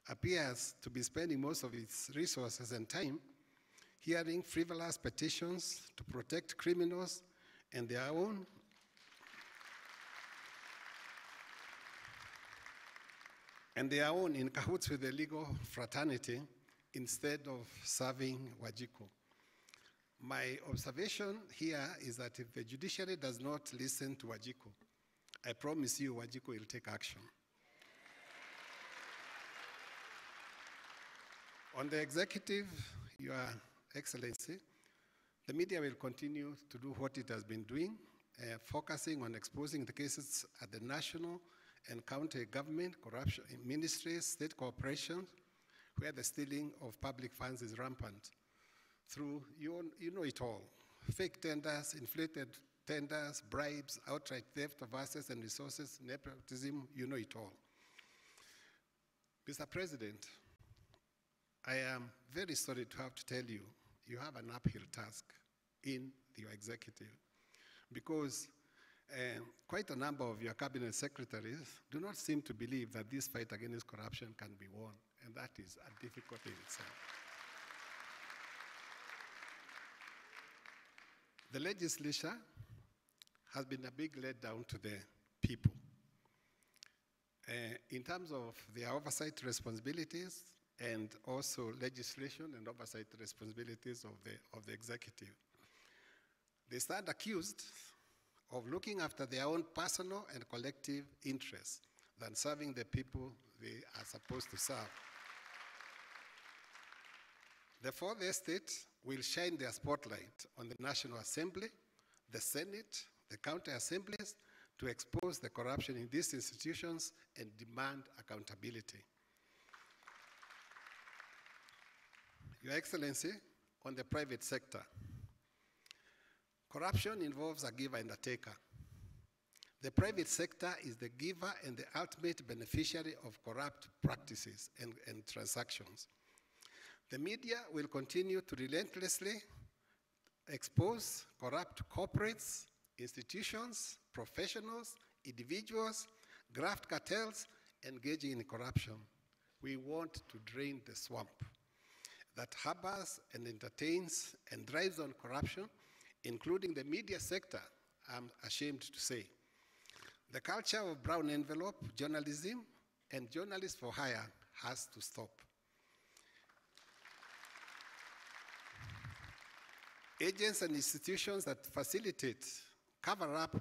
appears to be spending most of its resources and time hearing frivolous petitions to protect criminals and their own in cahoots with the legal fraternity instead of serving Wajiko. My observation here is that if the judiciary does not listen to Wajiko, I promise you Wajiko will take action. On the executive, Your Excellency, the media will continue to do what it has been doing, focusing on exposing the cases at the national and county government, corruption in ministries, state corporations, where the stealing of public funds is rampant. Through, you know it all, fake tenders, inflated tenders, bribes, outright theft of assets and resources, nepotism, you know it all. Mr. President, I am very sorry to have to tell you, you have an uphill task in your executive, because quite a number of your cabinet secretaries do not seem to believe that this fight against corruption can be won, and that is a difficulty in itself. The legislature has been a big letdown to the people. In terms of their oversight responsibilities and also legislation and oversight responsibilities of the executive. They stand accused of looking after their own personal and collective interests than serving the people they are supposed to serve. The Fourth Estate will shine their spotlight on the National Assembly, the Senate, the county assemblies to expose the corruption in these institutions and demand accountability. Your Excellency, on the private sector, corruption involves a giver and a taker. The private sector is the giver and the ultimate beneficiary of corrupt practices and transactions. The media will continue to relentlessly expose corrupt corporates, institutions, professionals, individuals, graft cartels engaging in corruption. We want to drain the swamp that harbors and entertains and drives on corruption, including the media sector, I'm ashamed to say. The culture of brown envelope journalism and journalists for hire has to stop. Agents and institutions that facilitate, cover up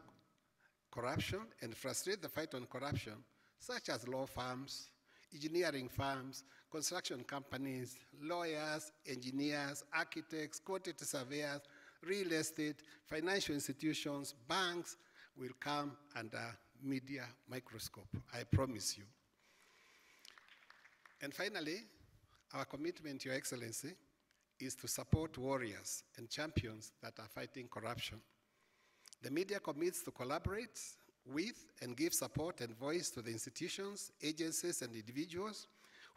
corruption and frustrate the fight on corruption, such as law firms, engineering firms, construction companies, lawyers, engineers, architects, quantity surveyors, real estate, financial institutions, banks will come under media microscope, I promise you. And finally, our commitment, Your Excellency, is to support warriors and champions that are fighting corruption. The media commits to collaborate with and give support and voice to the institutions, agencies, and individuals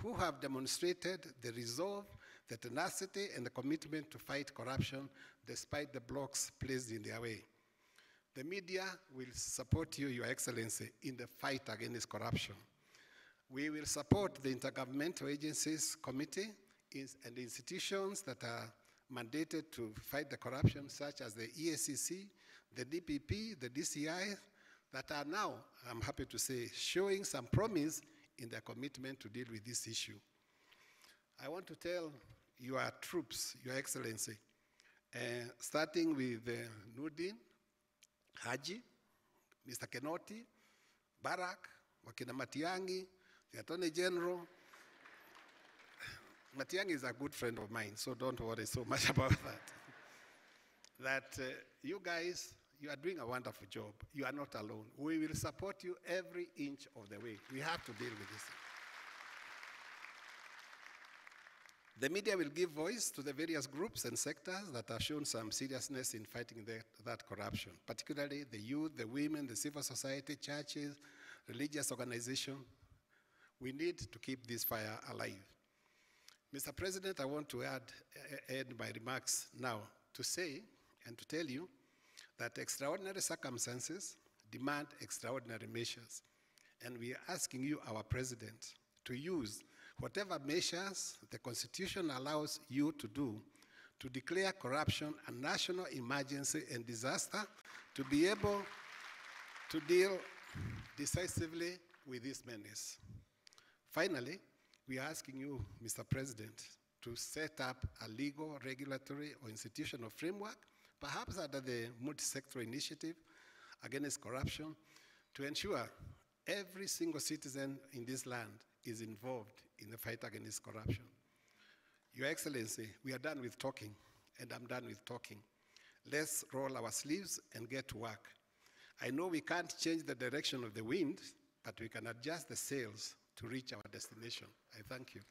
who have demonstrated the resolve, the tenacity, and the commitment to fight corruption despite the blocks placed in their way. The media will support you, Your Excellency, in the fight against corruption. We will support the Intergovernmental Agencies Committee and institutions that are mandated to fight the corruption, such as the EACC, the DPP, the DCI, that are now, I'm happy to say, showing some promise in their commitment to deal with this issue. I want to tell your troops, Your Excellency, starting with Nudin, Haji, Mr. Kenoti, Barak, Wakina Matiangi, the Attorney General. Matiangi is a good friend of mine, so don't worry so much about that. You guys, you are doing a wonderful job. You are not alone. We will support you every inch of the way. We have to deal with this. The media will give voice to the various groups and sectors that have shown some seriousness in fighting that corruption, particularly the youth, the women, the civil society, churches, religious organizations. We need to keep this fire alive. Mr. President, I want to add my remarks now to say and to tell you that extraordinary circumstances demand extraordinary measures. And we are asking you, our President, to use whatever measures the Constitution allows you to do to declare corruption a national emergency and disaster to be able to deal decisively with this menace. Finally, we are asking you, Mr. President, to set up a legal, regulatory, or institutional framework, perhaps under the multi-sector initiative against corruption, to ensure every single citizen in this land is involved in the fight against corruption. Your Excellency, we are done with talking, and I'm done with talking. Let's roll our sleeves and get to work. I know we can't change the direction of the wind, but we can adjust the sails to reach our destination. I thank you.